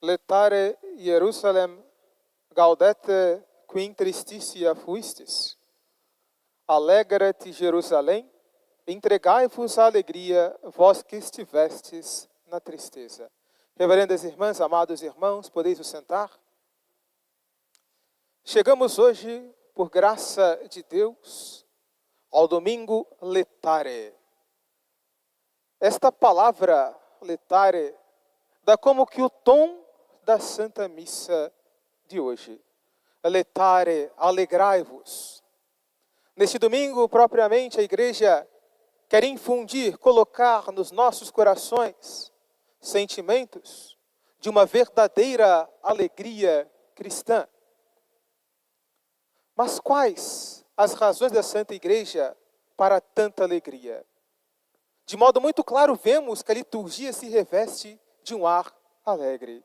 Letare Jerusalem gaudete quim tristitia fuistis. Alegra-te, Jerusalém, entregai-vos à alegria, vós que estivestes na tristeza. Reverendas irmãs, amados irmãos, podeis vos sentar? Chegamos hoje, por graça de Deus, ao domingo letare. Esta palavra, letare, dá como que o tom da Santa Missa de hoje. Letare, alegrai-vos. Neste domingo, propriamente, a Igreja quer infundir, colocar nos nossos corações sentimentos de uma verdadeira alegria cristã. Mas quais as razões da Santa Igreja para tanta alegria? De modo muito claro, vemos que a liturgia se reveste de um ar alegre.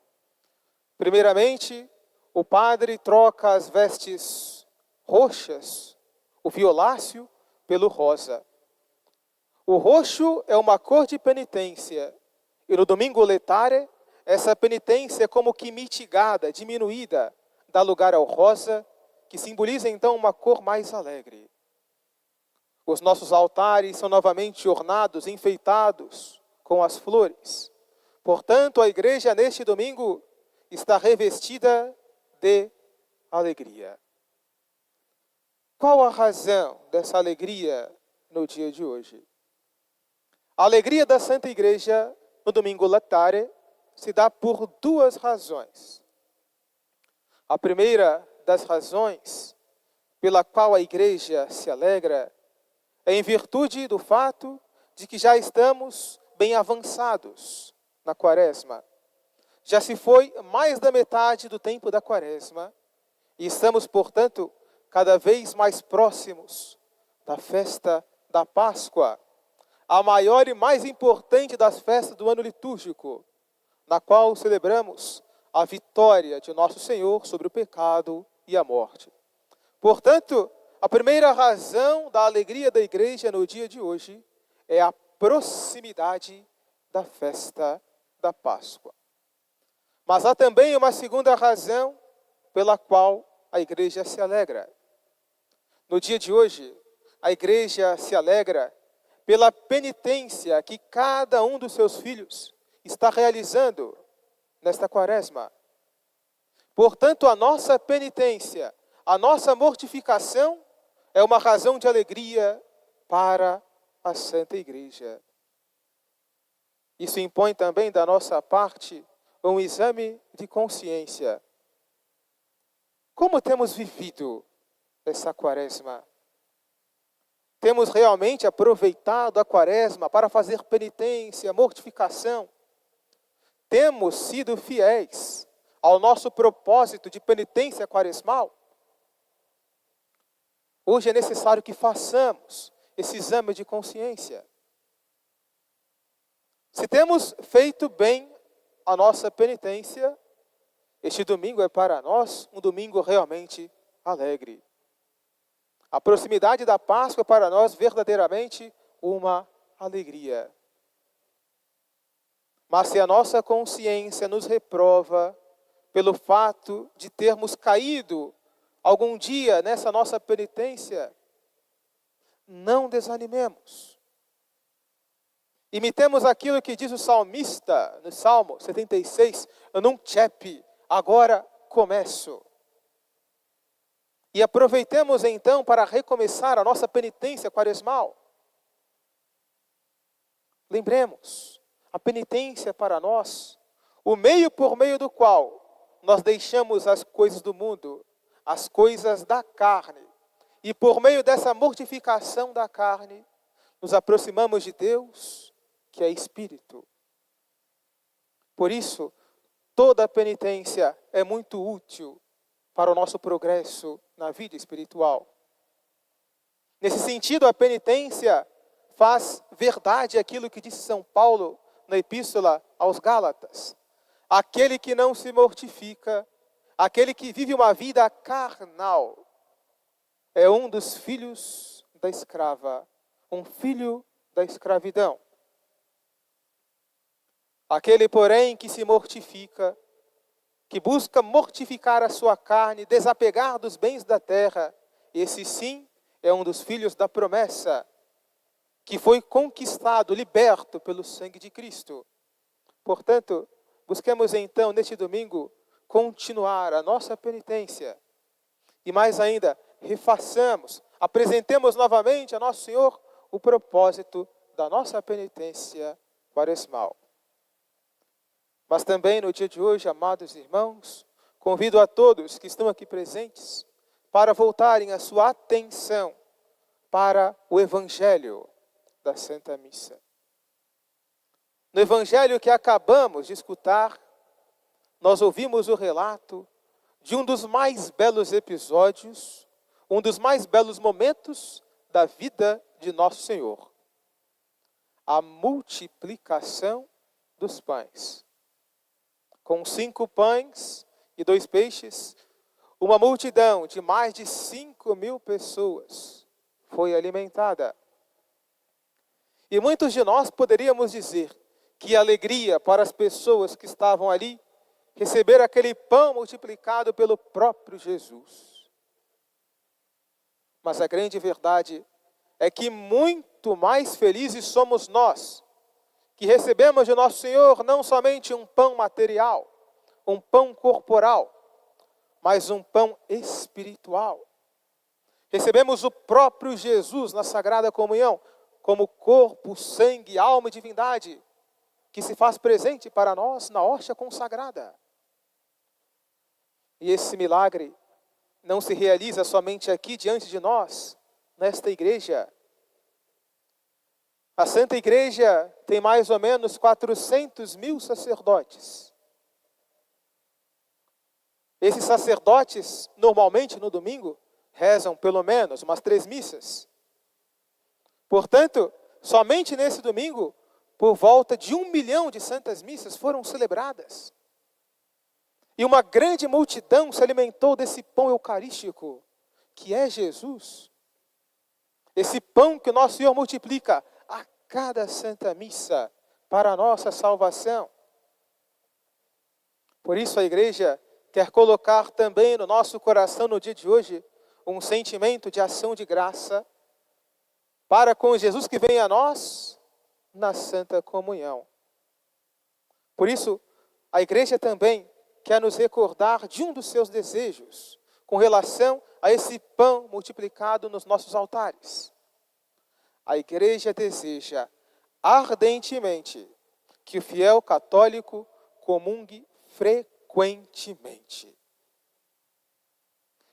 Primeiramente, o padre troca as vestes roxas, o violáceo, pelo rosa. O roxo é uma cor de penitência, e no domingo letare, essa penitência é como que mitigada, diminuída, dá lugar ao rosa, que simboliza então uma cor mais alegre. Os nossos altares são novamente ornados, enfeitados com as flores. Portanto, a Igreja neste domingo está revestida de alegria. Qual a razão dessa alegria no dia de hoje? A alegria da Santa Igreja no domingo letare se dá por duas razões. A primeira das razões pela qual a Igreja se alegra é em virtude do fato de que já estamos bem avançados na Quaresma. Já se foi mais da metade do tempo da Quaresma e estamos, portanto, cada vez mais próximos da festa da Páscoa, a maior e mais importante das festas do ano litúrgico, na qual celebramos a vitória de nosso Senhor sobre o pecado e a morte. Portanto, a primeira razão da alegria da Igreja no dia de hoje é a proximidade da festa da Páscoa. Mas há também uma segunda razão pela qual a Igreja se alegra. No dia de hoje, a Igreja se alegra pela penitência que cada um dos seus filhos está realizando nesta Quaresma. Portanto, a nossa penitência, a nossa mortificação é uma razão de alegria para a Santa Igreja. Isso impõe também da nossa parte um exame de consciência. Como temos vivido essa Quaresma? Temos realmente aproveitado a Quaresma para fazer penitência, mortificação? Temos sido fiéis ao nosso propósito de penitência quaresmal? Hoje é necessário que façamos esse exame de consciência. Se temos feito bem a nossa penitência, este domingo é para nós um domingo realmente alegre. A proximidade da Páscoa é para nós verdadeiramente uma alegria. Mas se a nossa consciência nos reprova pelo fato de termos caído algum dia nessa nossa penitência, não desanimemos. Imitemos aquilo que diz o salmista no Salmo 76, nunc agora começo. E aproveitemos então para recomeçar a nossa penitência quaresmal. Lembremos, a penitência para nós, o meio por meio do qual nós deixamos as coisas do mundo, as coisas da carne, e por meio dessa mortificação da carne, nos aproximamos de Deus, que é Espírito. Por isso, toda a penitência é muito útil para o nosso progresso na vida espiritual. Nesse sentido, a penitência faz verdade aquilo que disse São Paulo na Epístola aos Gálatas. Aquele que não se mortifica, aquele que vive uma vida carnal, é um dos filhos da escrava, um filho da escravidão. Aquele, porém, que se mortifica, que busca mortificar a sua carne, desapegar dos bens da terra. Esse sim é um dos filhos da promessa, que foi conquistado, liberto pelo sangue de Cristo. Portanto, busquemos então, neste domingo, continuar a nossa penitência. E mais ainda, refaçamos, apresentemos novamente a Nosso Senhor o propósito da nossa penitência quaresmal. Mas também no dia de hoje, amados irmãos, convido a todos que estão aqui presentes para voltarem a sua atenção para o Evangelho da Santa Missa. No Evangelho que acabamos de escutar, nós ouvimos o relato de um dos mais belos episódios, um dos mais belos momentos da vida de Nosso Senhor. A multiplicação dos pães. Com 5 pães e 2 peixes, uma multidão de mais de 5.000 pessoas foi alimentada. E muitos de nós poderíamos dizer que alegria para as pessoas que estavam ali receber aquele pão multiplicado pelo próprio Jesus. Mas a grande verdade é que muito mais felizes somos nós, que recebemos de Nosso Senhor não somente um pão material, um pão corporal, mas um pão espiritual. Recebemos o próprio Jesus na Sagrada Comunhão, como corpo, sangue, alma e divindade, que se faz presente para nós na hóstia consagrada. E esse milagre não se realiza somente aqui diante de nós, nesta igreja. A Santa Igreja tem mais ou menos 400.000 sacerdotes. Esses sacerdotes, normalmente no domingo, rezam pelo menos umas 3 missas. Portanto, somente nesse domingo, por volta de 1 milhão de santas missas foram celebradas. E uma grande multidão se alimentou desse pão eucarístico, que é Jesus. Esse pão que o nosso Senhor multiplica a cada santa missa para a nossa salvação. Por isso a igreja quer colocar também no nosso coração no dia de hoje um sentimento de ação de graça para com Jesus que vem a nós na Santa Comunhão. Por isso, a igreja também quer nos recordar de um dos seus desejos com relação a esse pão multiplicado nos nossos altares. A igreja deseja ardentemente que o fiel católico comungue frequentemente.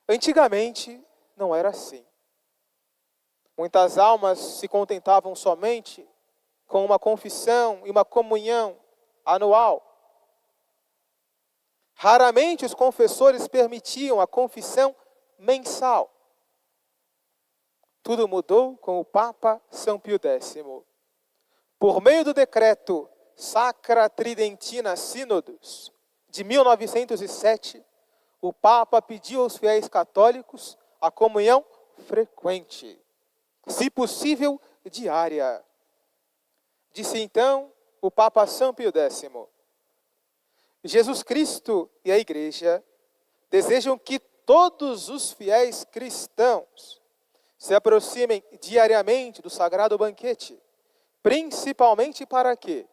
Antigamente não era assim. Muitas almas se contentavam somente com uma confissão e uma comunhão anual. Raramente os confessores permitiam a confissão mensal. Tudo mudou com o Papa São Pio X. Por meio do decreto Sacra Tridentina Sínodos, de 1907, o Papa pediu aos fiéis católicos a comunhão frequente, se possível diária. Disse então o Papa São Pio X: Jesus Cristo e a Igreja desejam que todos os fiéis cristãos se aproximem diariamente do sagrado banquete, principalmente para que,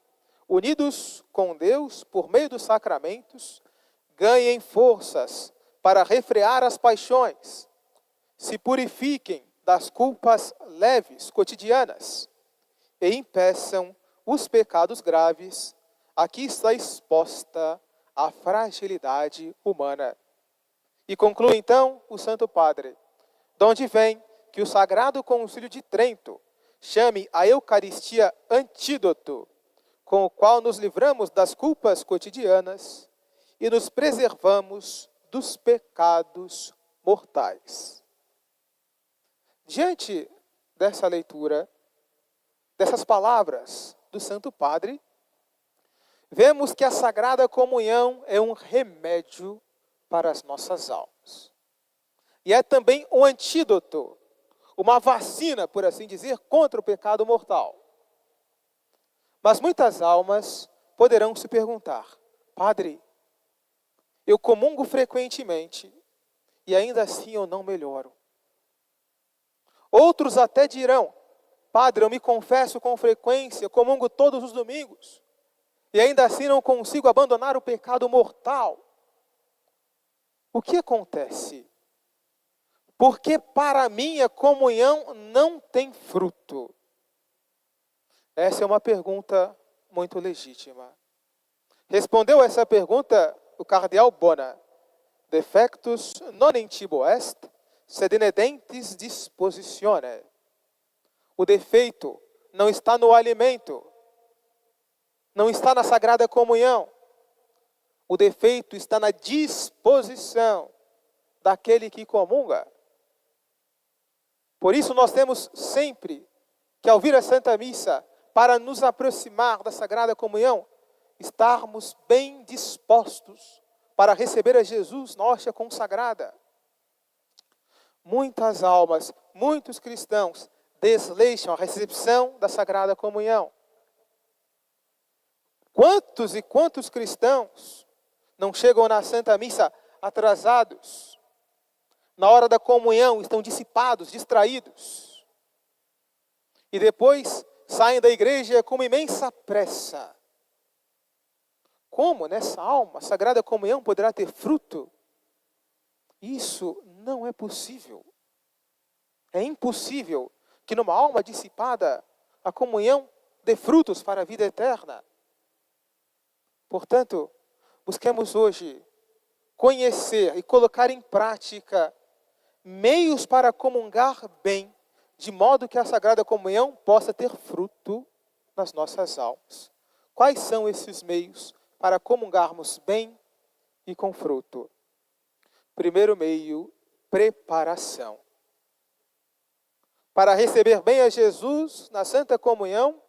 unidos com Deus por meio dos sacramentos, ganhem forças para refrear as paixões, se purifiquem das culpas leves cotidianas e impeçam os pecados graves. Aqui está exposta a fragilidade humana. E conclui então o Santo Padre, de onde vem que o Sagrado Concílio de Trento chame a Eucaristia antídoto, com o qual nos livramos das culpas cotidianas e nos preservamos dos pecados mortais. Diante dessa leitura, dessas palavras do Santo Padre, vemos que a Sagrada Comunhão é um remédio para as nossas almas. E é também um antídoto, uma vacina, por assim dizer, contra o pecado mortal. Mas muitas almas poderão se perguntar: Padre, Eu comungo frequentemente e ainda assim eu não melhoro. Outros até dirão: Padre, eu me confesso com frequência, comungo todos os domingos, e ainda assim não consigo abandonar o pecado mortal. O que acontece? Porque para mim a comunhão não tem fruto. Essa é uma pergunta muito legítima. Respondeu essa pergunta o cardeal Bona: defectus non in cibo est, sed in edentis dispositione. O defeito não está no alimento, não está na Sagrada Comunhão. O defeito está na disposição daquele que comunga. Por isso nós temos sempre que, ao vir a Santa Missa, para nos aproximar da Sagrada Comunhão, estarmos bem dispostos para receber a Jesus na hóstia consagrada. Muitas almas, muitos cristãos desleixam a recepção da Sagrada Comunhão. Quantos e quantos cristãos não chegam na Santa Missa atrasados? Na hora da comunhão estão dissipados, distraídos. E depois saem da igreja com uma imensa pressa. Como nessa alma a Sagrada Comunhão poderá ter fruto? Isso não é possível. É impossível que numa alma dissipada a comunhão dê frutos para a vida eterna. Portanto, busquemos hoje conhecer e colocar em prática meios para comungar bem, de modo que a Sagrada Comunhão possa ter fruto nas nossas almas. Quais são esses meios para comungarmos bem e com fruto? Primeiro meio, preparação. Para receber bem a Jesus na Santa Comunhão,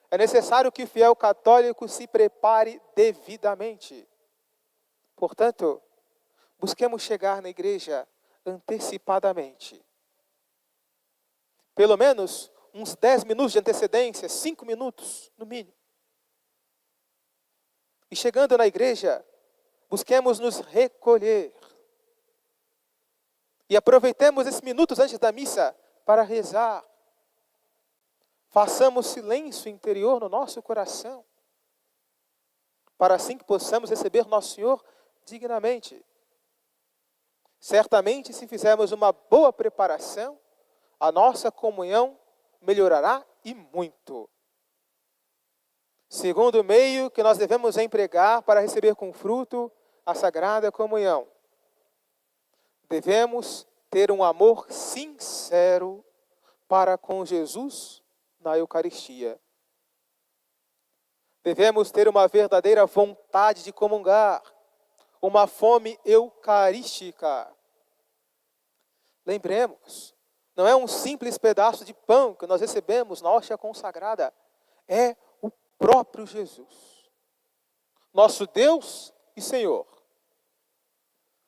é necessário que o fiel católico se prepare devidamente. Portanto, busquemos chegar na igreja antecipadamente. Pelo menos uns 10 minutos de antecedência, 5 minutos no mínimo. E chegando na igreja, busquemos nos recolher. E aproveitemos esses minutos antes da missa para rezar. Façamos silêncio interior no nosso coração, para assim que possamos receber nosso Senhor dignamente. Certamente, se fizermos uma boa preparação, a nossa comunhão melhorará e muito. Segundo meio que nós devemos empregar para receber com fruto a Sagrada Comunhão. Devemos ter um amor sincero para com Jesus na Eucaristia. Devemos ter uma verdadeira vontade de comungar, uma fome eucarística. Lembremos, não é um simples pedaço de pão que nós recebemos na hóstia consagrada, é o próprio Jesus, nosso Deus e Senhor.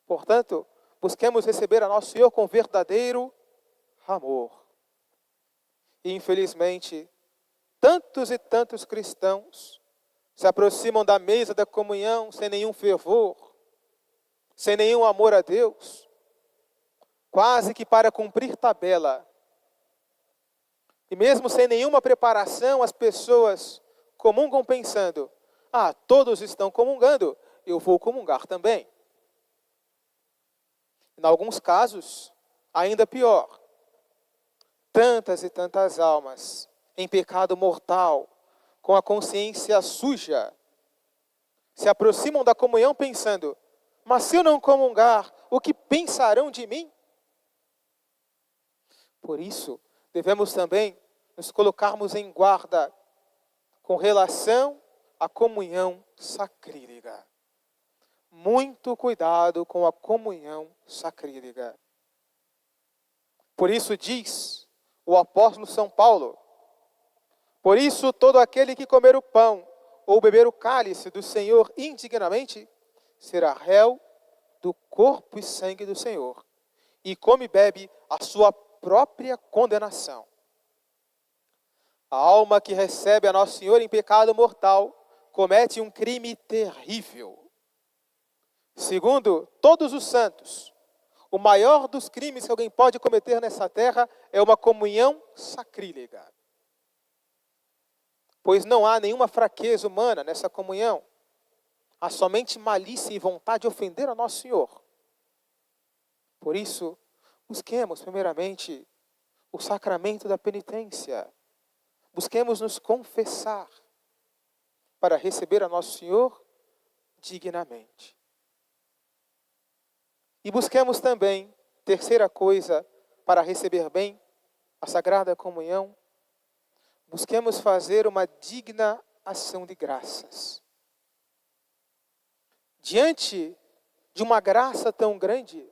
Portanto, busquemos receber a nosso Senhor com verdadeiro amor. E, infelizmente, tantos e tantos cristãos se aproximam da mesa da comunhão sem nenhum fervor, sem nenhum amor a Deus, quase que para cumprir tabela. E mesmo sem nenhuma preparação, as pessoas comungam pensando: todos estão comungando, eu vou comungar também. Em alguns casos, ainda pior. Tantas e tantas almas em pecado mortal, com a consciência suja, se aproximam da comunhão pensando: mas se eu não comungar, o que pensarão de mim? Por isso, devemos também nos colocarmos em guarda com relação à comunhão sacrílega. Muito cuidado com a comunhão sacrílega. Por isso diz o apóstolo São Paulo: por isso todo aquele que comer o pão ou beber o cálice do Senhor indignamente será réu do corpo e sangue do Senhor, e come e bebe a sua própria condenação. A alma que recebe a Nosso Senhor em pecado mortal comete um crime terrível. Segundo todos os santos, o maior dos crimes que alguém pode cometer nessa terra é uma comunhão sacrílega. Pois não há nenhuma fraqueza humana nessa comunhão. Há somente malícia e vontade de ofender a Nosso Senhor. Por isso, busquemos primeiramente o sacramento da penitência. Busquemos nos confessar para receber a Nosso Senhor dignamente. E busquemos também, terceira coisa, para receber bem a Sagrada Comunhão, busquemos fazer uma digna ação de graças. Diante de uma graça tão grande,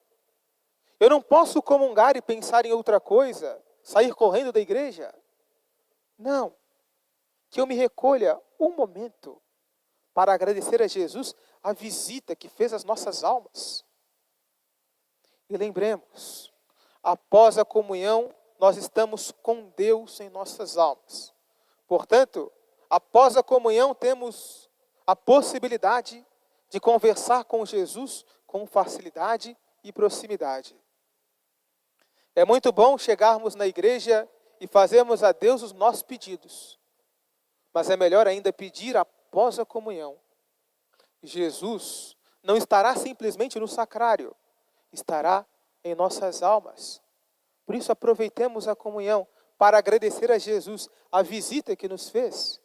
eu não posso comungar e pensar em outra coisa, sair correndo da igreja. Não. Que eu me recolha um momento para agradecer a Jesus a visita que fez às nossas almas. E lembremos, após a comunhão, nós estamos com Deus em nossas almas. Portanto, após a comunhão, temos a possibilidade de conversar com Jesus com facilidade e proximidade. É muito bom chegarmos na igreja e fazermos a Deus os nossos pedidos. Mas é melhor ainda pedir após a comunhão. Jesus não estará simplesmente no sacrário, estará em nossas almas. Por isso aproveitemos a comunhão para agradecer a Jesus a visita que nos fez.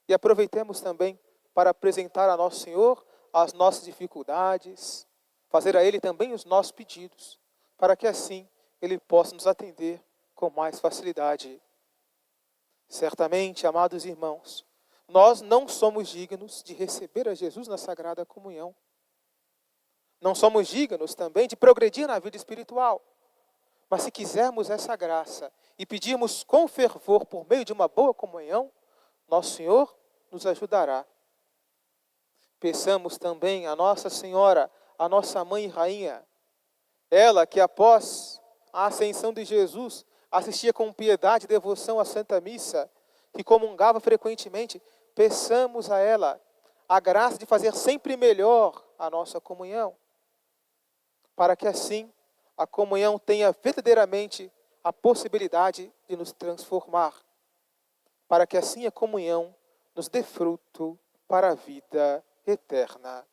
E aproveitemos também para apresentar a Nosso Senhor as nossas dificuldades, fazer a Ele também os nossos pedidos, para que assim Ele possa nos atender com mais facilidade. Certamente, amados irmãos, nós não somos dignos de receber a Jesus na Sagrada Comunhão. Não somos dignos também de progredir na vida espiritual. Mas se quisermos essa graça e pedirmos com fervor por meio de uma boa comunhão, Nosso Senhor nos ajudará. Peçamos também a Nossa Senhora, a nossa Mãe e Rainha, ela que após a ascensão de Jesus assistia com piedade e devoção à Santa Missa, que comungava frequentemente, peçamos a ela a graça de fazer sempre melhor a nossa comunhão, para que assim a comunhão tenha verdadeiramente a possibilidade de nos transformar, para que assim a comunhão nos dê fruto para a vida eterna.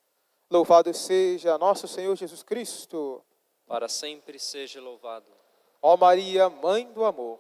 Louvado seja nosso Senhor Jesus Cristo. Para sempre seja louvado. Ó Maria, Mãe do Amor,